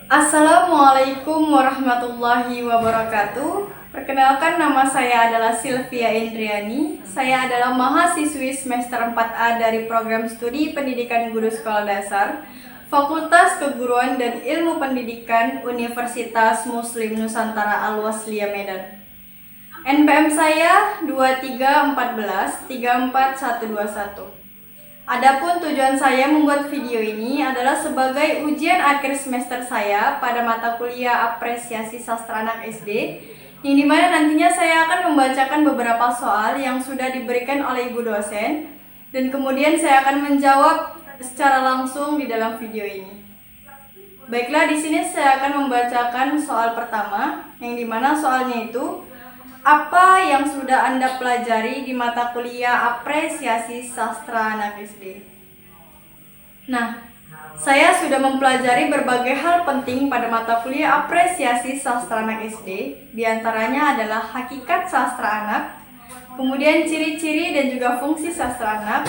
Assalamualaikum warahmatullahi wabarakatuh. Perkenalkan, nama saya adalah Sylvia Indriani. Saya adalah mahasiswi semester 4A dari program studi pendidikan guru sekolah dasar Fakultas Keguruan dan Ilmu Pendidikan Universitas Muslim Nusantara Al-Wasliyah Medan. NPM saya 231434121. Adapun tujuan saya membuat video ini adalah sebagai ujian akhir semester saya pada mata kuliah Apresiasi Sastra Anak SD, yang dimana nantinya saya akan membacakan beberapa soal yang sudah diberikan oleh ibu dosen, dan kemudian saya akan menjawab secara langsung di dalam video ini. Baiklah, di sini saya akan membacakan soal pertama, yang dimana soalnya itu, apa yang sudah Anda pelajari di mata kuliah Apresiasi Sastra Anak SD? Nah, saya sudah mempelajari berbagai hal penting pada mata kuliah Apresiasi Sastra Anak SD. Di antaranya adalah hakikat sastra anak, kemudian ciri-ciri dan juga fungsi sastra anak.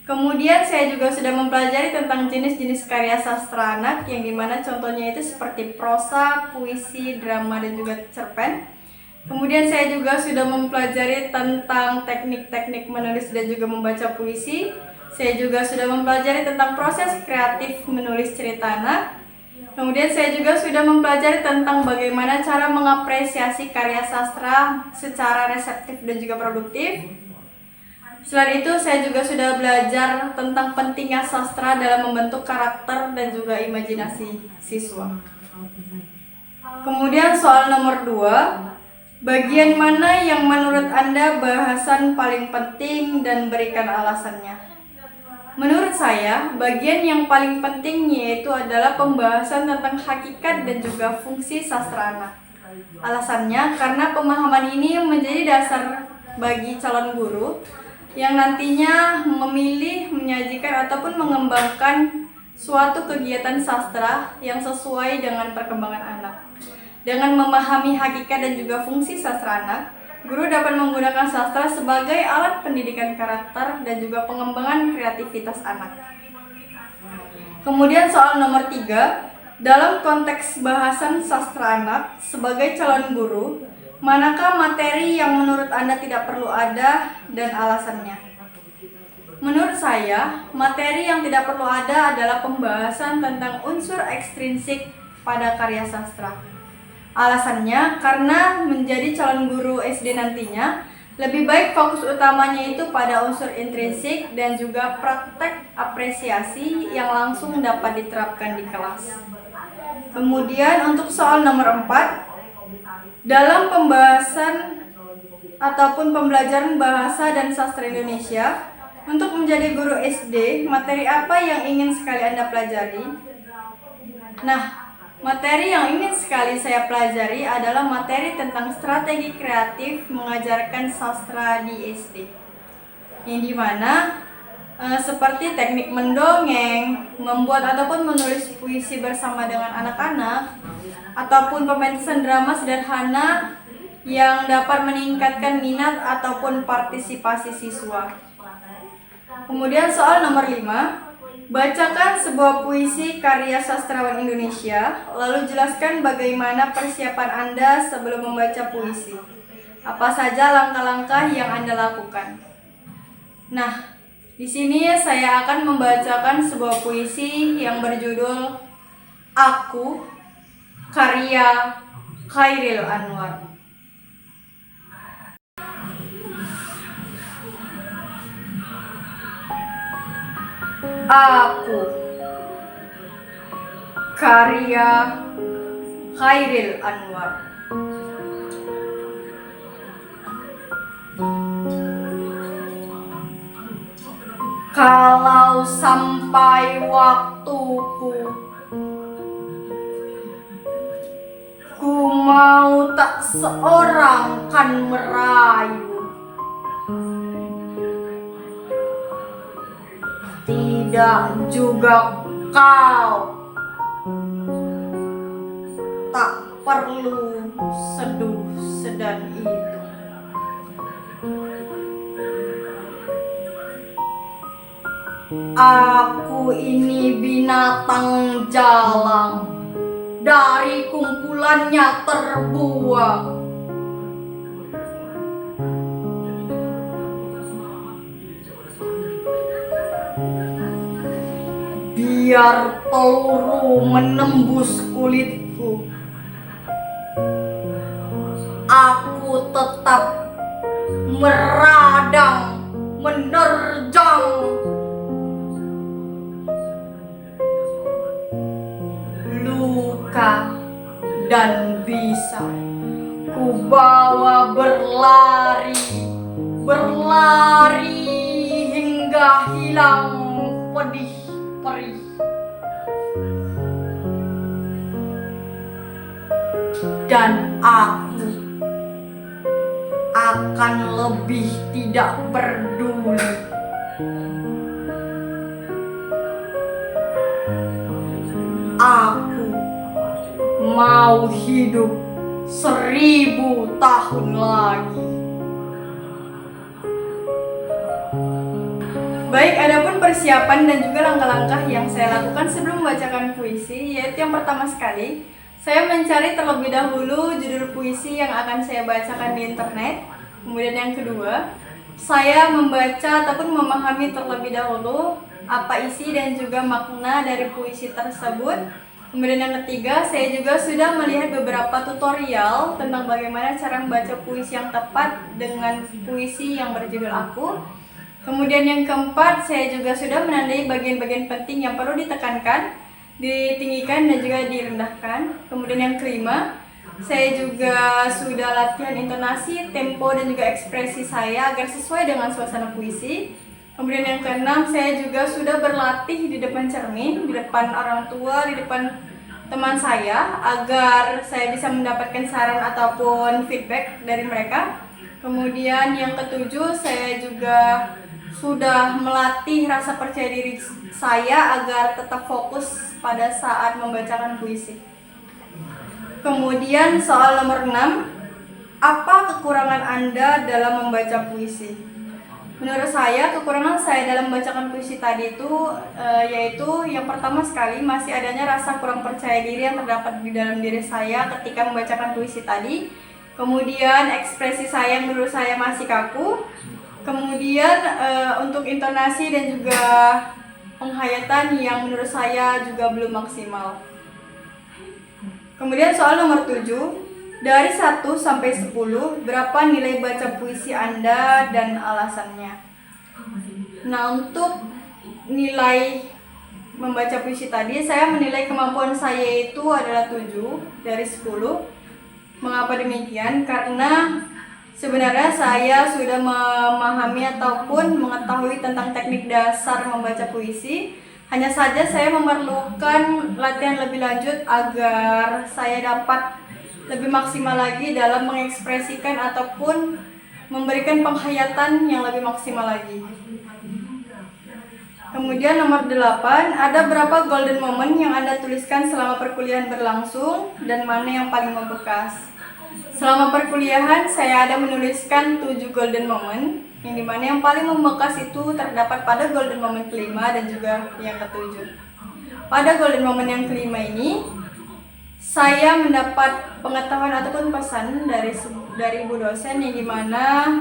Kemudian saya juga sudah mempelajari tentang jenis-jenis karya sastra anak, yang dimana contohnya itu seperti prosa, puisi, drama, dan juga cerpen. Kemudian saya juga sudah mempelajari tentang teknik-teknik menulis dan juga membaca puisi. Saya juga sudah mempelajari tentang proses kreatif menulis cerita anak. Kemudian saya juga sudah mempelajari tentang bagaimana cara mengapresiasi karya sastra secara reseptif dan juga produktif. Selain itu, saya juga sudah belajar tentang pentingnya sastra dalam membentuk karakter dan juga imajinasi siswa. Kemudian soal nomor 2, bagian mana yang menurut Anda bahasan paling penting dan berikan alasannya? Menurut saya, bagian yang paling penting yaitu adalah pembahasan tentang hakikat dan juga fungsi sastra anak. Alasannya karena pemahaman ini menjadi dasar bagi calon guru yang nantinya memilih, menyajikan ataupun mengembangkan suatu kegiatan sastra yang sesuai dengan perkembangan anak. Dengan memahami hakikat dan juga fungsi sastra anak, guru dapat menggunakan sastra sebagai alat pendidikan karakter dan juga pengembangan kreativitas anak. Kemudian soal nomor 3, dalam konteks bahasan sastra anak sebagai calon guru, manakah materi yang menurut Anda tidak perlu ada dan alasannya? Menurut saya, materi yang tidak perlu ada adalah pembahasan tentang unsur ekstrinsik pada karya sastra. Alasannya karena menjadi calon guru SD nantinya lebih baik fokus utamanya itu pada unsur intrinsik dan juga praktek apresiasi yang langsung dapat diterapkan di kelas. Kemudian untuk soal nomor 4, dalam pembahasan ataupun pembelajaran bahasa dan sastra Indonesia untuk menjadi guru SD, materi apa yang ingin sekali Anda pelajari? Nah, materi yang ingin sekali saya pelajari adalah materi tentang strategi kreatif mengajarkan sastra di SD, yang dimana seperti teknik mendongeng, membuat ataupun menulis puisi bersama dengan anak-anak, ataupun pementasan drama sederhana yang dapat meningkatkan minat ataupun partisipasi siswa. Kemudian soal nomor 5, bacakan sebuah puisi karya sastrawan Indonesia, lalu jelaskan bagaimana persiapan Anda sebelum membaca puisi. Apa saja langkah-langkah yang Anda lakukan? Nah, di sini saya akan membacakan sebuah puisi yang berjudul Aku, karya Chairil Anwar. Aku, karya Chairil Anwar. Kalau sampai waktuku, ku mau tak seorang kan merayu, tidak juga kau, tak perlu seduh sedan itu. Aku ini binatang jalang dari kumpulannya terbuang. Biar peluru menembus kulitku, aku tetap meradang, menerjang. Luka dan bisa ku bawa berlari, berlari hingga hilang pedih perih. Dan aku akan lebih tidak peduli. Aku mau hidup 1000 tahun lagi. Baik, adapun persiapan dan juga langkah-langkah yang saya lakukan sebelum membacakan puisi, yaitu yang pertama sekali, saya mencari terlebih dahulu judul puisi yang akan saya bacakan di internet. Kemudian yang kedua, saya membaca ataupun memahami terlebih dahulu apa isi dan juga makna dari puisi tersebut. Kemudian yang ketiga, saya juga sudah melihat beberapa tutorial tentang bagaimana cara membaca puisi yang tepat dengan puisi yang berjudul Aku. Kemudian yang keempat, saya juga sudah menandai bagian-bagian penting yang perlu ditekankan, ditinggikan dan juga direndahkan. Kemudian yang kelima, saya juga sudah latihan intonasi, tempo dan juga ekspresi saya agar sesuai dengan suasana puisi. Kemudian yang keenam, saya juga sudah berlatih di depan cermin, di depan orang tua, di depan teman saya agar saya bisa mendapatkan saran ataupun feedback dari mereka. Kemudian yang ketujuh, saya juga sudah melatih rasa percaya diri saya agar tetap fokus pada saat membacakan puisi. Kemudian soal nomor 6, apa kekurangan Anda dalam membaca puisi? Menurut saya, kekurangan saya dalam membacakan puisi tadi itu yaitu yang pertama sekali masih adanya rasa kurang percaya diri yang terdapat di dalam diri saya ketika membacakan puisi tadi. Kemudian ekspresi saya menurut saya masih kaku. Kemudian untuk intonasi dan juga penghayatan yang menurut saya juga belum maksimal. Kemudian soal nomor 7, dari 1 sampai 10, berapa nilai baca puisi Anda dan alasannya? Nah, untuk nilai membaca puisi tadi, saya menilai kemampuan saya itu adalah 7 dari 10. Mengapa demikian? Karena sebenarnya saya sudah memahami ataupun mengetahui tentang teknik dasar membaca puisi. Hanya saja saya memerlukan latihan lebih lanjut agar saya dapat lebih maksimal lagi dalam mengekspresikan ataupun memberikan penghayatan yang lebih maksimal lagi. Kemudian nomor 8, ada berapa golden moment yang Anda tuliskan selama perkuliahan berlangsung dan mana yang paling membekas? Selama perkuliahan saya ada menuliskan 7 golden moment, yang dimana yang paling membekas itu terdapat pada golden moment kelima dan juga yang ketujuh. Pada golden moment yang kelima ini, saya mendapat pengetahuan ataupun pesan dari ibu dosen yang dimana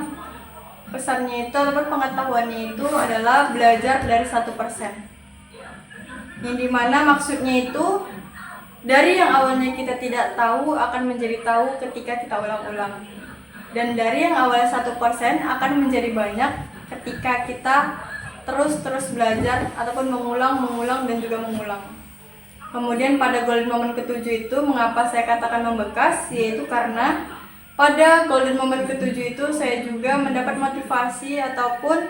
pesannya itu ataupun pengetahuannya itu adalah belajar dari 1%. Yang dimana maksudnya itu dari yang awalnya kita tidak tahu akan menjadi tahu ketika kita ulang-ulang. Dan dari yang awalnya 1% akan menjadi banyak ketika kita terus belajar ataupun mengulang dan juga mengulang. Kemudian pada golden moment ketujuh itu mengapa saya katakan membekas, yaitu karena pada golden moment ketujuh itu saya juga mendapat motivasi ataupun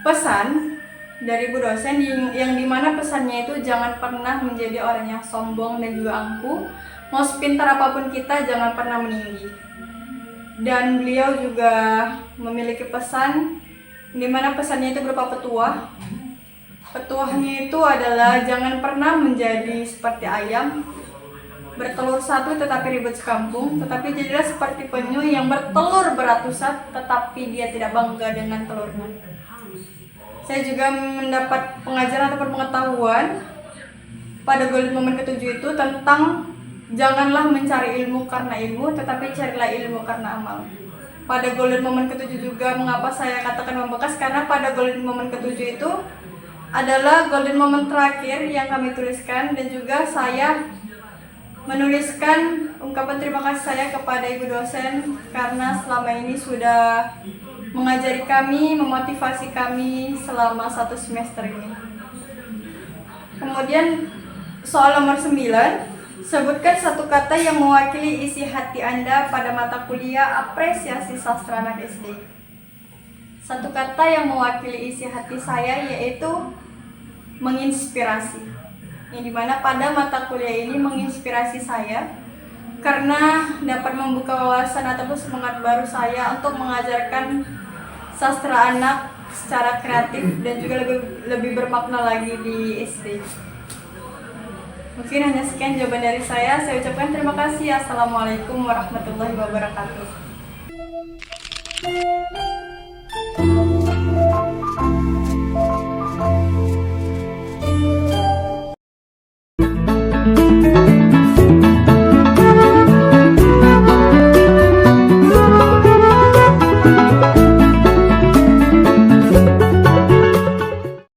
pesan dari ibu dosen yang dimana pesannya itu jangan pernah menjadi orang yang sombong dan juga angkuh. Mau sepintar apapun kita, jangan pernah meninggi. Dan beliau juga memiliki pesan dimana pesannya itu berupa petuah. Petuahnya itu adalah jangan pernah menjadi seperti ayam bertelur satu tetapi ribut sekampung, tetapi jadilah seperti penyu yang bertelur beratusat tetapi dia tidak bangga dengan telurnya. Saya juga mendapat pengajaran ataupun pengetahuan pada golden moment ketujuh itu tentang Janganlah mencari ilmu karena ilmu, tetapi carilah ilmu karena amal. Pada golden moment ketujuh juga, mengapa saya katakan membekas? Karena pada golden moment ketujuh itu adalah golden moment terakhir yang kami tuliskan, dan juga saya menuliskan ungkapan terima kasih saya kepada ibu dosen karena selama ini sudah mengajari kami, memotivasi kami selama 1 semester ini. Kemudian soal nomor 9, sebutkan satu kata yang mewakili isi hati Anda pada mata kuliah apresiasi sastra anak SD. Satu kata yang mewakili isi hati saya yaitu menginspirasi. Yang dimana pada mata kuliah ini menginspirasi saya karena dapat membuka wawasan ataupun semangat baru saya untuk mengajarkan sastra anak secara kreatif dan juga lebih bermakna lagi di SD. Mungkin hanya sekian jawaban dari saya. Saya ucapkan terima kasih. Assalamualaikum warahmatullahi wabarakatuh.